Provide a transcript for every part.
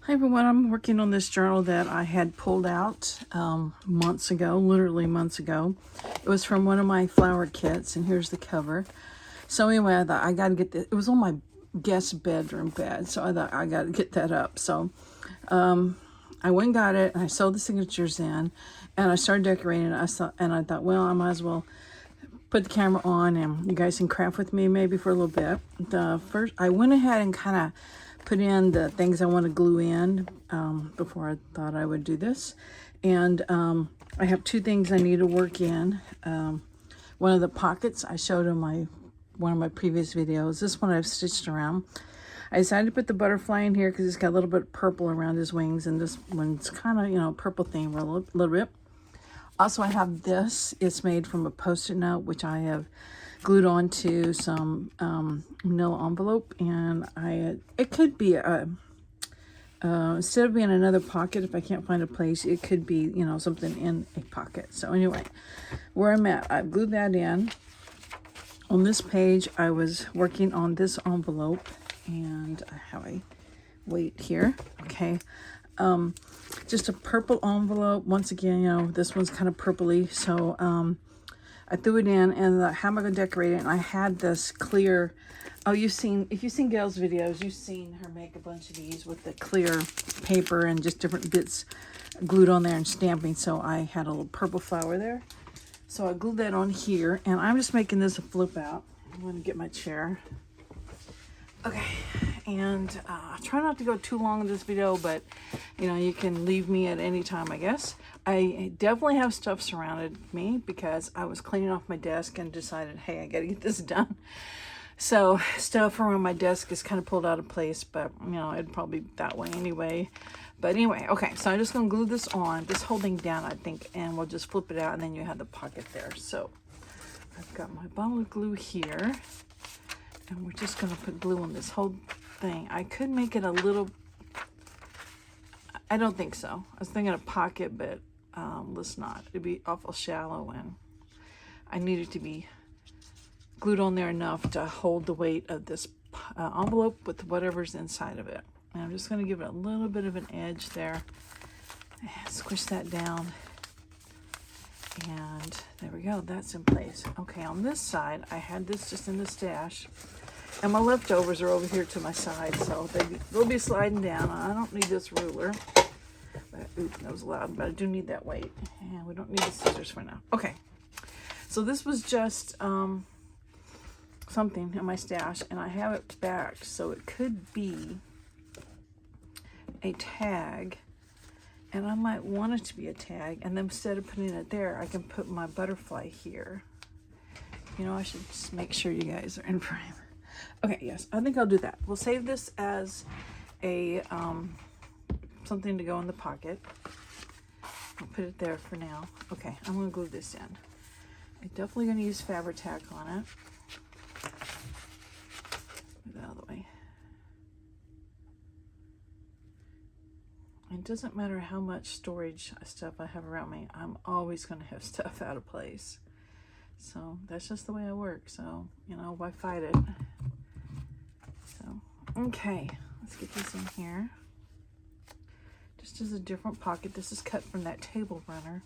Hi everyone, I'm working on this journal that I had pulled out months ago, literally months ago. It was from one of my flower kits, and here's the cover. So anyway, I thought I got to get this. It was on my guest bedroom bed, so I thought I got to get that up. So I went and got it, and I sewed the signatures in, and I started decorating it. I thought, well, I might as well put the camera on, and you guys can craft with me maybe for a little bit. I went ahead and kind of put in the things I want to glue in before I thought I would do this. And I have two things I need to work in. One of the pockets I showed in one of my previous videos. This one I've stitched around. I decided to put the butterfly in here because it's got a little bit of purple around his wings, and this one's kind of, purple theme a little bit. Also, I have this. It's made from a Post-it note, which I have glued onto some manila envelope, and it could be instead of being another pocket, if I can't find a place, it could be, something in a pocket. So anyway, where I'm at, I've glued that in. On this page, I was working on this envelope, and I have a weight here. Okay. Just a purple envelope. Once again, this one's kind of purpley. So I threw it in, and how am I going to decorate it? And I had this clear. Oh, if you've seen Gail's videos, you've seen her make a bunch of these with the clear paper and just different bits glued on there and stamping. So I had a little purple flower there. So I glued that on here, and I'm just making this a flip out. I'm going to get my chair. Okay, and try not to go too long in this video, but you can leave me at any time, I guess. I definitely have stuff surrounded me because I was cleaning off my desk and decided, hey, I gotta get this done. So stuff around my desk is kind of pulled out of place, but it'd probably be that way anyway. But anyway, okay, so I'm just gonna glue this on, this whole thing down, I think, and we'll just flip it out, and then you have the pocket there. So I've got my bottle of glue here. And we're just going to put glue on this whole thing. I could make it a little... I don't think so. I was thinking a pocket, but let's not. It'd be awful shallow, and I need it to be glued on there enough to hold the weight of this envelope with whatever's inside of it. And I'm just going to give it a little bit of an edge there. And squish that down. And there we go, that's in place. Okay, on this side, I had this just in the stash, and my leftovers are over here to my side, so they'll be sliding down. I don't need this ruler. That was loud, but I do need that weight. And we don't need the scissors for now. Okay, so this was just something in my stash, and I have it back, so it could be a tag. And I might want it to be a tag, and then instead of putting it there, I can put my butterfly here. I should just make sure you guys are in frame. Okay, yes, I think I'll do that. We'll save this as a something to go in the pocket. I'll put it there for now. Okay, I'm gonna glue this in. I'm definitely gonna use Fabri-Tac on it. Move that out of the way. It doesn't matter how much storage stuff I have around me, I'm always going to have stuff out of place. So that's just the way I work. So, why fight it? So, okay, let's get this in here. Just as a different pocket. This is cut from that table runner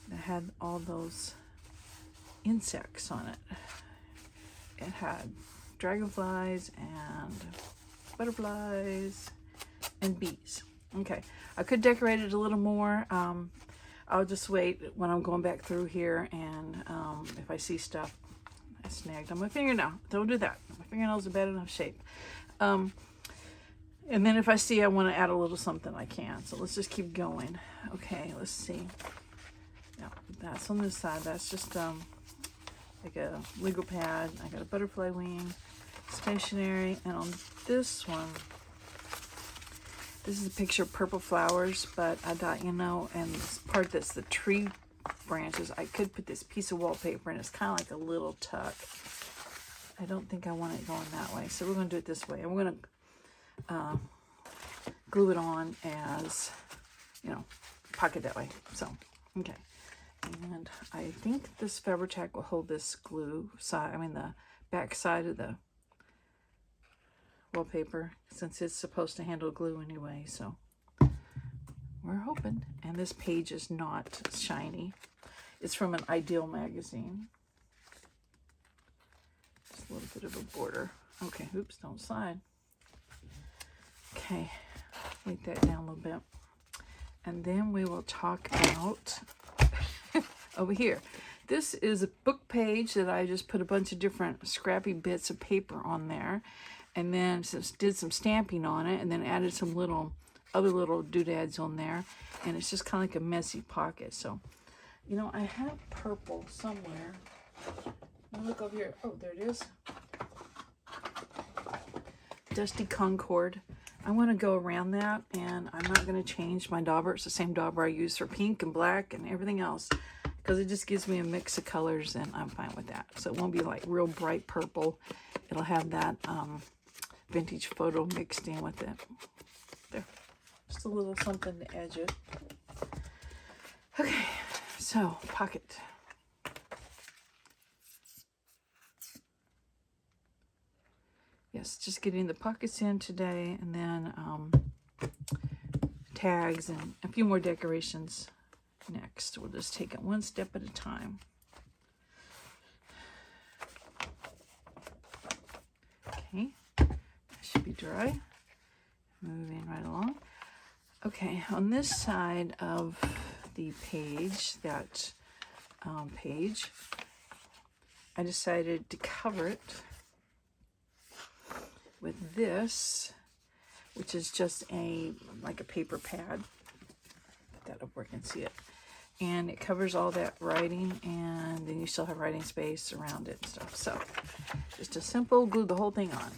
that had all those insects on it. It had dragonflies and butterflies and bees. Okay, I could decorate it a little more. I'll just wait when I'm going back through here, and if I see stuff I snagged on my fingernail, don't do that. My fingernails are bad enough shape. And then if I see I want to add a little something, I can. So let's just keep going. Okay, let's see. Now, that's on this side. That's just like a Lego pad. I got a butterfly wing, stationery, and on this one, this is a picture of purple flowers, but I thought, and this part that's the tree branches, I could put this piece of wallpaper, and it's kind of like a little tuck. I don't think I want it going that way, so we're going to do it this way. And we're going to glue it on as, pocket that way. So, okay. And I think this Fabri-Tac will hold this glue side, the back side of the wallpaper, since it's supposed to handle glue anyway, so we're hoping. And this page is not shiny. It's from an Ideal magazine. Just a little bit of a border. Okay, oops, don't slide. Okay, weight that down a little bit. And then we will talk about over here. This is a book page that I just put a bunch of different scrappy bits of paper on there, and then did some stamping on it, and then added some other little doodads on there, and it's just kind of like a messy pocket. So, you know, I have purple somewhere. Let me look over here. Oh, there it is. Dusty Concord. I want to go around that, and I'm not going to change my dauber. It's the same dauber I use for pink and black and everything else, because it just gives me a mix of colors, and I'm fine with that. So it won't be like real bright purple. It'll have that vintage photo mixed in with it. There, just a little something to edge it. Okay, so pocket. Yes, just getting the pockets in today, and then tags and a few more decorations next. We'll just take it one step at a time. Okay, that should be dry. Moving right along. Okay, on this side of the page, that page, I decided to cover it with this, which is just like a paper pad. Put that up where I can see it. And it covers all that writing, and then you still have writing space around it and stuff. So just a simple glue the whole thing on.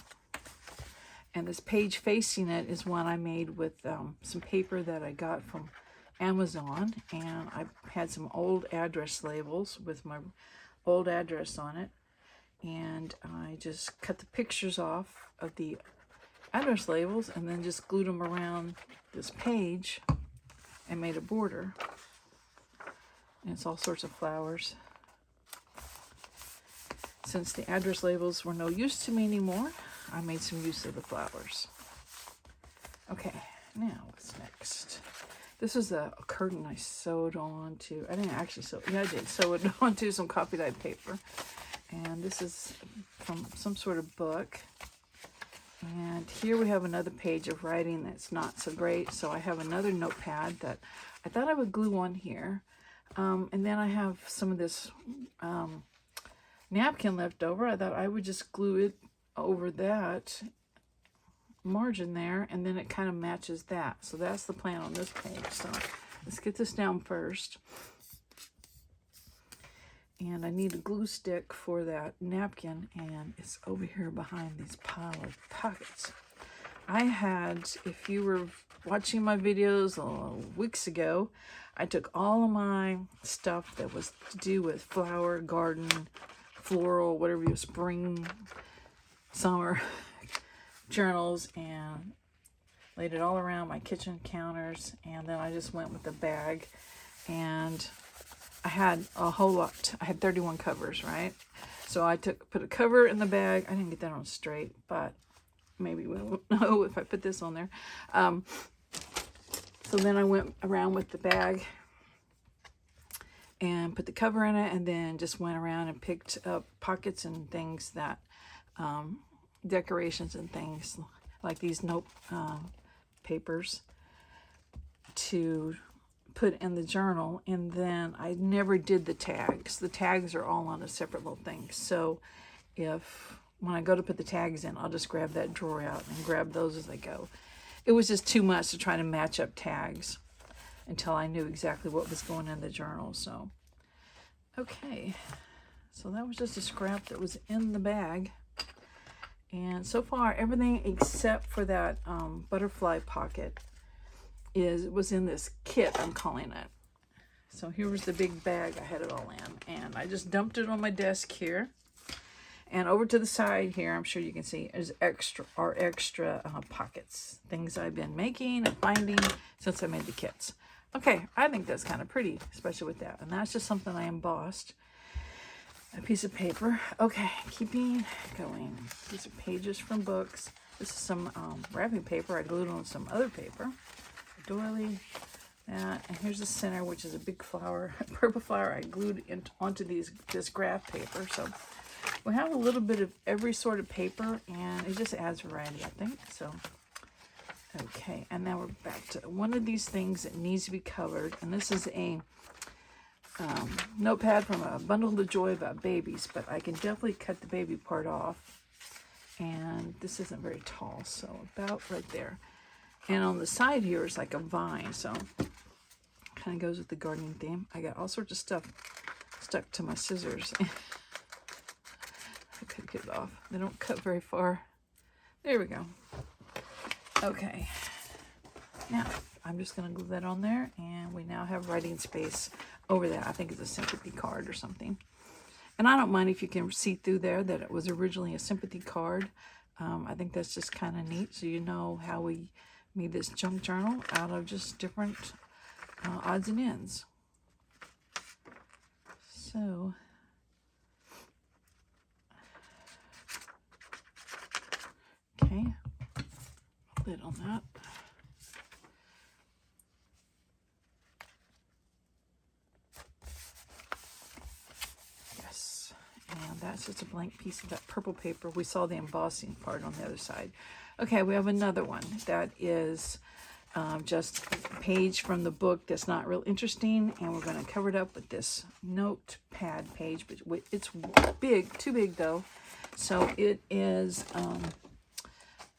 And this page facing it is one I made with some paper that I got from Amazon, and I had some old address labels with my old address on it, and I just cut the pictures off of the address labels and then just glued them around this page and made a border. And it's all sorts of flowers. Since the address labels were no use to me anymore, I made some use of the flowers. Okay, now what's next? This is a curtain I sewed onto. I didn't actually sew, yeah I did sew it onto some copy dyed paper. And this is from some sort of book. And here we have another page of writing that's not so great. So I have another notepad that I thought I would glue on here. And then I have some of this napkin left over. I thought I would just glue it over that margin there, and then it kind of matches that. So that's the plan on this page. So let's get this down first. And I need a glue stick for that napkin, and it's over here behind these pile of pockets. I had, if you were watching my videos weeks ago, I took all of my stuff that was to do with flower, garden, floral, whatever you, spring, summer journals, and laid it all around my kitchen counters, and then I just went with the bag, and I had a whole lot. I had 31 covers, right? So I put a cover in the bag. I didn't get that on straight, but maybe we'll know if I put this on there. So then I went around with the bag and put the cover in it, and then just went around and picked up pockets and things that, decorations and things like these note papers to put in the journal. And then I never did the tags. The tags are all on a separate little thing. So when I go to put the tags in, I'll just grab that drawer out and grab those as I go. It was just too much to try to match up tags until I knew exactly what was going in the journal. So, okay. So that was just a scrap that was in the bag. And so far, everything except for that butterfly pocket was in this kit, I'm calling it. So here was the big bag I had it all in, and I just dumped it on my desk here. And over to the side here, I'm sure you can see, is extra pockets, things I've been making and finding since I made the kits. Okay, I think that's kind of pretty, especially with that. And that's just something I embossed. A piece of paper. Okay, keeping going. These are pages from books. This is some wrapping paper. I glued on some other paper. Doily. And here's the center, which is a big flower, purple flower. I glued onto this graph paper. So we have a little bit of every sort of paper, and it just adds variety, I think. So, okay, and now we're back to one of these things that needs to be covered. And this is a notepad from A Bundle of Joy about babies, but I can definitely cut the baby part off. And this isn't very tall, so about right there. And on the side here is like a vine, so kind of goes with the gardening theme. I got all sorts of stuff stuck to my scissors. I could get it off. They don't cut very far. There we go. Okay. Now, I'm just going to glue that on there, and we now have writing space over that. I think it's a sympathy card or something. And I don't mind if you can see through there that it was originally a sympathy card. I think that's just kind of neat, so you know how we made this junk journal out of just different odds and ends. So, okay, lid on that. Yes, and that's just a blank piece of that purple paper. We saw the embossing part on the other side. Okay, we have another one that is just a page from the book that's not real interesting, and we're going to cover it up with this notepad page, but it's big, too big though. So it is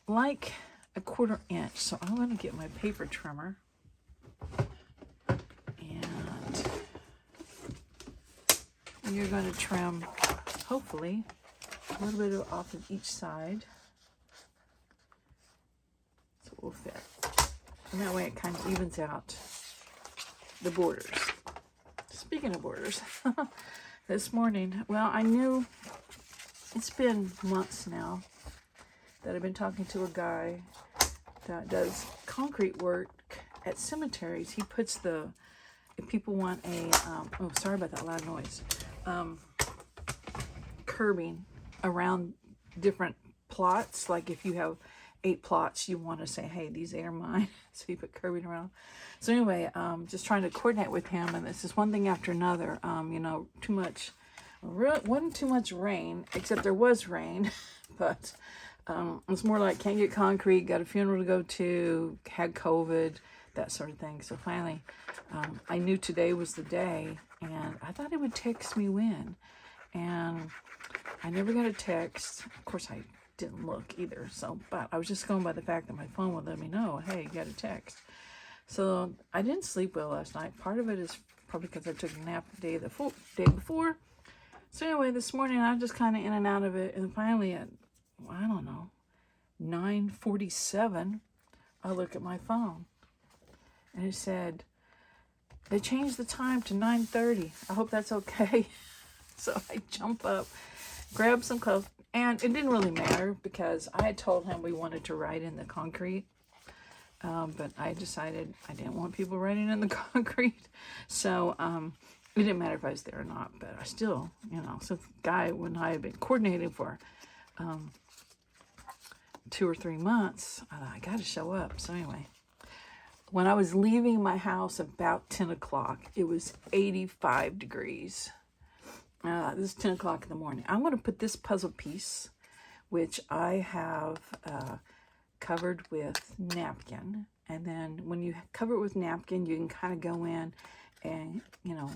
like a 1/4 inch. So I'm going to get my paper trimmer, and you're going to trim, hopefully, a little bit off of each side. So it will fit. And that way it kind of evens out the borders. Speaking of borders, this morning, well, I knew it's been months now that I've been talking to a guy that does concrete work at cemeteries. He puts if people want a, oh, sorry about that loud noise, curbing around different plots. Like if you have 8 plots, you want to say, hey, these 8 are mine. So you put curbing around. So anyway, just trying to coordinate with him, and this is one thing after another. You know, wasn't too much rain, except there was rain, but it's more like can't get concrete, got a funeral to go to, had COVID, that sort of thing. So finally, I knew today was the day, and I thought it would text me when, and I never got a text. Of course, I didn't look either, so, but I was just going by the fact that my phone would let me know, hey, you got a text. So I didn't sleep well last night. Part of it is probably because I took a nap the day before. So anyway, this morning I was just kind of in and out of it, and finally at, I don't know, 9:47, I look at my phone, and it said, they changed the time to 9:30. I hope that's okay. So I jump up, grab some clothes, and it didn't really matter because I had told him we wanted to write in the concrete, but I decided I didn't want people writing in the concrete. So it didn't matter if I was there or not, but I still, you know, so the guy, when I had been coordinating for 2 or 3 months, I thought, I got to show up. So anyway, when I was leaving my house about 10 o'clock, it was 85 degrees. This is 10 o'clock in the morning. I'm going to put this puzzle piece, which I have covered with napkin. And then when you cover it with napkin, you can kind of go in and, you know,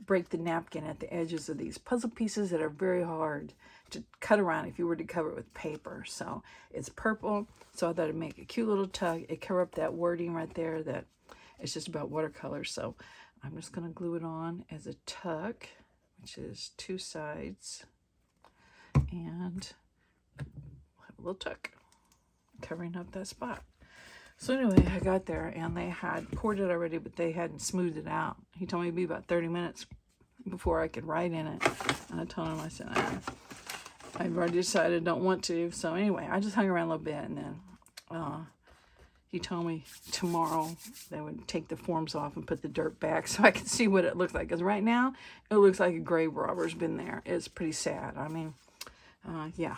break the napkin at the edges of these puzzle pieces that are very hard to cut around if you were to cover it with paper. So it's purple, so I thought it'd make a cute little tuck. It cover up that wording right there that it's just about watercolor. So I'm just going to glue it on as a tuck, which is 2 sides, and we'll have a little tuck covering up that spot. So anyway, I got there, and they had poured it already, but they hadn't smoothed it out. He told me it'd be about 30 minutes before I could write in it, and I told him, I said, I've already decided I don't want to. So anyway, I just hung around a little bit, and then he told me tomorrow they would take the forms off and put the dirt back so I could see what it looks like. Because right now, it looks like a grave robber's been there. It's pretty sad. I mean, yeah,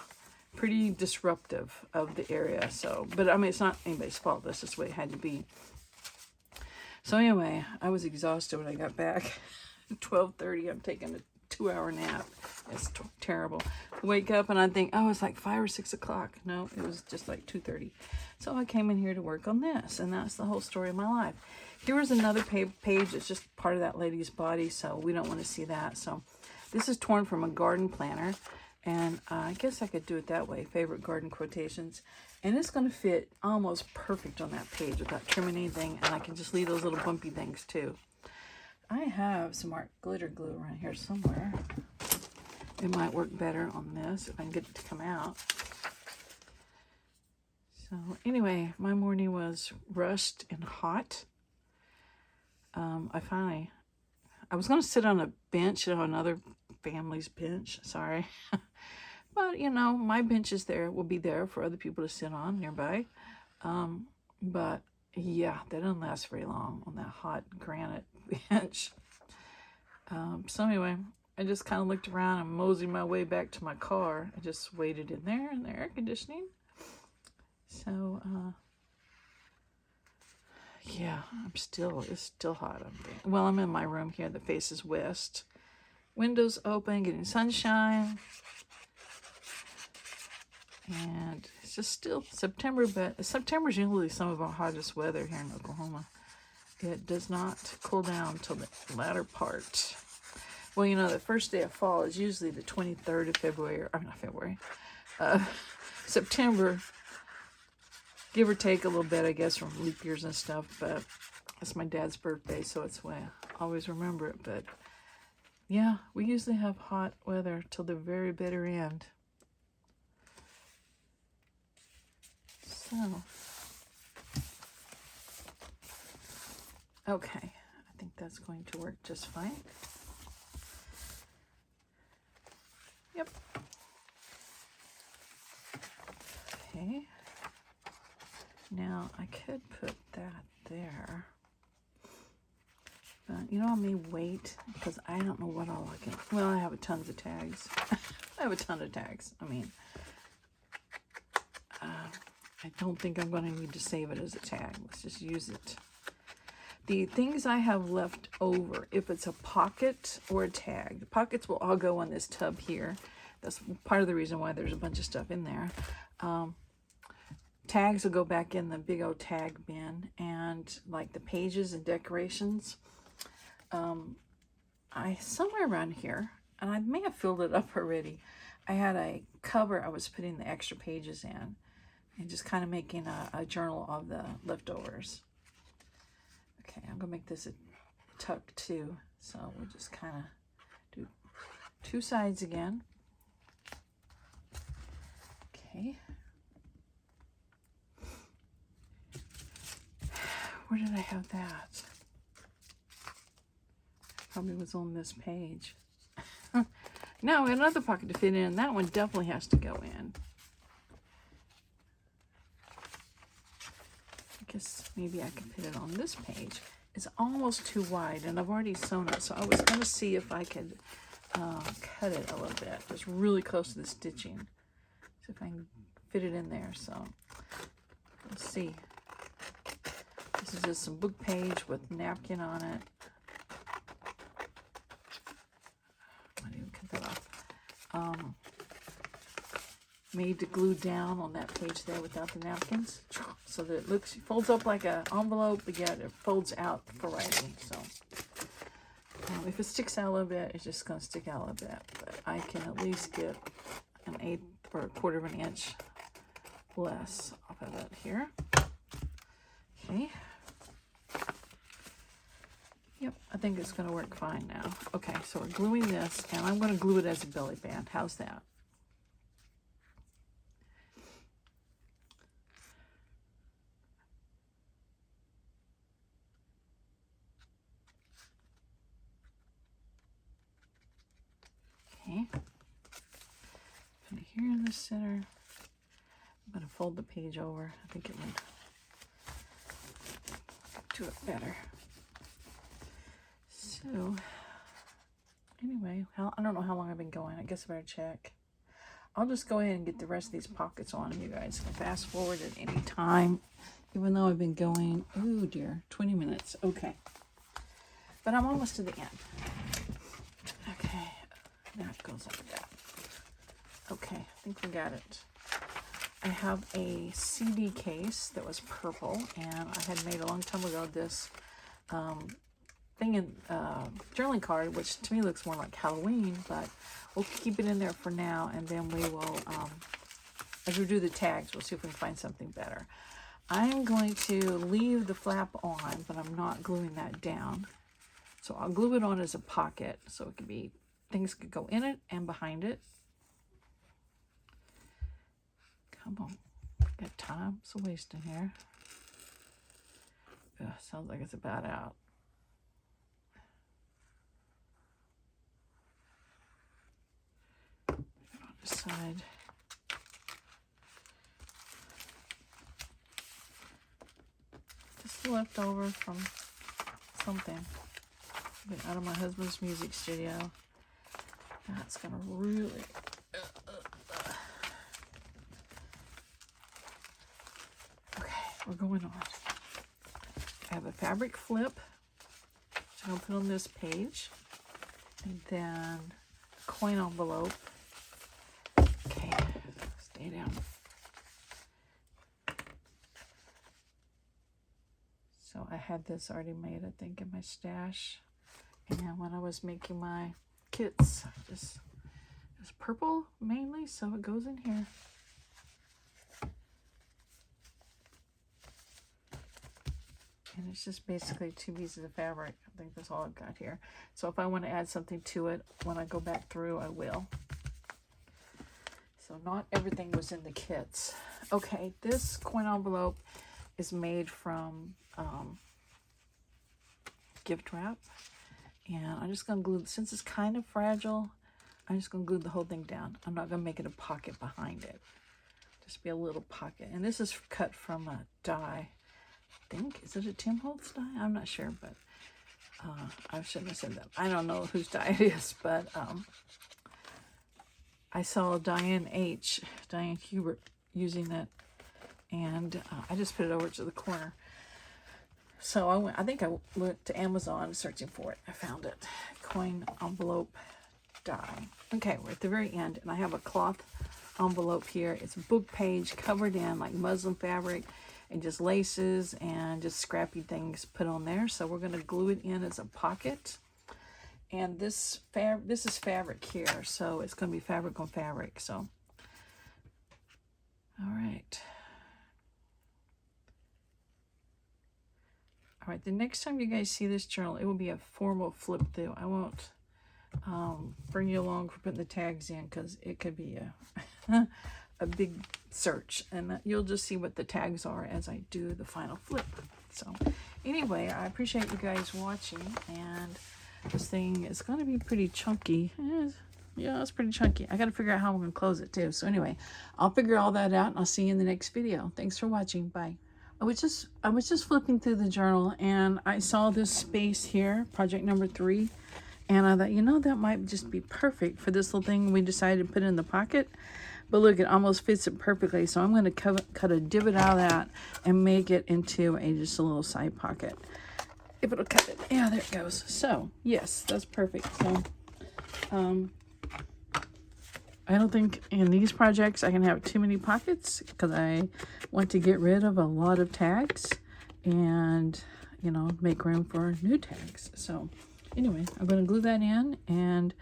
pretty disruptive of the area. So, but I mean, it's not anybody's fault. That's just the way it had to be. So anyway, I was exhausted when I got back. 12:30, I'm taking a 2-hour nap. It's terrible. Wake up and I think, oh, it's like 5 or 6 o'clock. No, it was just like 2:30. So I came in here to work on this, and that's the whole story of my life. Here was another page. It's just part of that lady's body, so we don't want to see that. So this is torn from a garden planner, and I guess I could do it that way. Favorite garden quotations. And it's going to fit almost perfect on that page without trimming anything, and I can just leave those little bumpy things too. I have some art glitter glue around here somewhere. It might work better on this if I can get it to come out. So anyway, my morning was rushed and hot. I was going to sit on a bench, another family's bench, sorry. But, my bench is there, will be there for other people to sit on nearby. But yeah, that didn't last very long on that hot granite bench. So anyway, I just kind of looked around and moseyed my way back to my car. I just waited in there in the air conditioning. So, yeah, it's still hot up there. Well, I'm in my room here that faces west. Windows open, getting sunshine. And it's just still September, but September is usually some of our hottest weather here in Oklahoma. It does not cool down until the latter part. Well, the first day of fall is usually the 23rd of February, or not February, September, give or take a little bit, I guess, from leap years and stuff, but it's my dad's birthday, so it's why I always remember it. But yeah, we usually have hot weather till the very bitter end. So, okay, I think that's going to work just fine. Yep. Okay. Now, I could put that there. But, I may wait because I don't know what all I can. Well, I have tons of tags. I have a ton of tags. I don't think I'm going to need to save it as a tag. Let's just use it. The things I have left over, if it's a pocket or a tag, the pockets will all go on this tub here. That's part of the reason why there's a bunch of stuff in there. Tags will go back in the big old tag bin, and like the pages and decorations, somewhere around here, and I may have filled it up already, I had a cover I was putting the extra pages in and just kind of making a journal of the leftovers. Okay, I'm gonna make this a tuck too, so we'll just kind of do 2 sides again. Okay. Where did I have that? Probably was on this page. Now another pocket to fit in. That one definitely has to go in. I guess maybe I can put it on this page. It's almost too wide, and I've already sewn it, so I was going to see if I could cut it a little bit, just really close to the stitching. See if I can fit it in there. So let's see. This is just some book page with napkin on it. I didn't even cut that off. Made to glue down on that page there without the napkins, so that it folds up like an envelope, but yet it folds out for writing. So if it sticks out a little bit, it's just going to stick out a little bit, but I can at least get an 1/8 or 1/4 of an inch less off of it here. Okay. Yep, I think it's going to work fine now. Okay, so we're gluing this, and I'm going to glue it as a belly band. How's that? Okay. Put it here in the center. I'm going to fold the page over. I think it would do it better. So, anyway, I don't know how long I've been going. I guess I better check. I'll just go ahead and get the rest of these pockets on. You guys can fast forward at any time, even though I've been going, oh dear, 20 minutes. Okay. But I'm almost to the end. Okay. That goes like that. Okay, I think we got it. I have a CD case that was purple, and I had made a long time ago this thing in journaling card, which to me looks more like Halloween, but we'll keep it in there for now, and then we will, as we do the tags, we'll see if we can find something better. I'm going to leave the flap on, but I'm not gluing that down. So I'll glue it on as a pocket, so it can be, things could go in it and behind it. Come on, got time, it's a waste in here. Ugh, sounds like it's about out. On this side. Just left over from something. Been out of my husband's music studio. That's gonna really. We're going on. I have a fabric flip, which I'm going to put on this page, and then a coin envelope. Okay, stay down. So I had this already made, I think, in my stash. And when I was making my kits, just it's purple mainly, so it goes in here. And it's just basically 2 pieces of fabric. I think that's all I've got here. So if I want to add something to it, when I go back through, I will. So not everything was in the kits. Okay, this coin envelope is made from gift wrap. And I'm just going to glue, since it's kind of fragile, I'm just going to glue the whole thing down. I'm not going to make it a pocket behind it. Just be a little pocket. And this is cut from a die. I think, is it a Tim Holtz die? I'm not sure, but I shouldn't have said that. I don't know whose die it is, but I saw Diane Hubert using that, and I just put it over to the corner. So I think I went to Amazon searching for it. I found it. Coin envelope die. Okay, we're at the very end, and I have a cloth envelope here. It's a book page covered in like muslin fabric and just laces and just scrappy things put on there. So we're going to glue it in as a pocket. And this is fabric here, so it's going to be fabric on fabric. So, all right. All right, the next time you guys see this journal, it will be a formal flip through. I won't bring you along for putting the tags in, because it could be a a big search, and you'll just see what the tags are as I do the final flip. So anyway, I appreciate you guys watching, and this thing is going to be pretty chunky. Yeah, it's pretty chunky. I got to figure out how I'm going to close it too. So anyway, I'll figure all that out, and I'll see you in the next video. Thanks for watching. Bye. I was just flipping through the journal, and I saw this space here, project number 3, and I thought, you know, that might just be perfect for this little thing we decided to put in the pocket. But look, it almost fits it perfectly. So I'm going to cut a divot out of that and make it into just a little side pocket. If it'll cut it. Yeah, there it goes. So, yes, that's perfect. So, I don't think in these projects I can have too many pockets, because I want to get rid of a lot of tags and, you know, make room for new tags. So, anyway, I'm going to glue that in and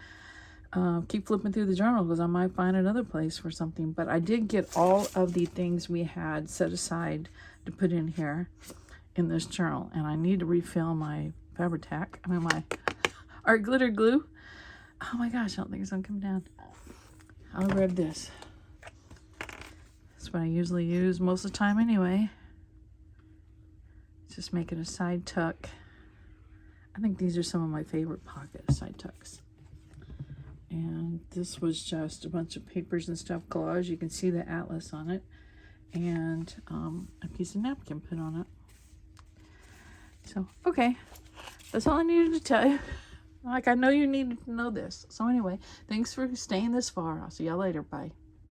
keep flipping through the journal, because I might find another place for something. But I did get all of the things we had set aside to put in here in this journal, and I need to refill my Fabri-Tac. I mean, my art glitter glue. Oh my gosh, I don't think it's gonna come down. I'll grab this. That's what I usually use most of the time anyway. Just make it a side tuck. I think these are some of my favorite pocket side tucks. And this was just a bunch of papers and stuff, collage. You can see the atlas on it. And a piece of napkin put on it. So, okay. That's all I needed to tell you. Like, I know you needed to know this. So anyway, thanks for staying this far. I'll see y'all later. Bye.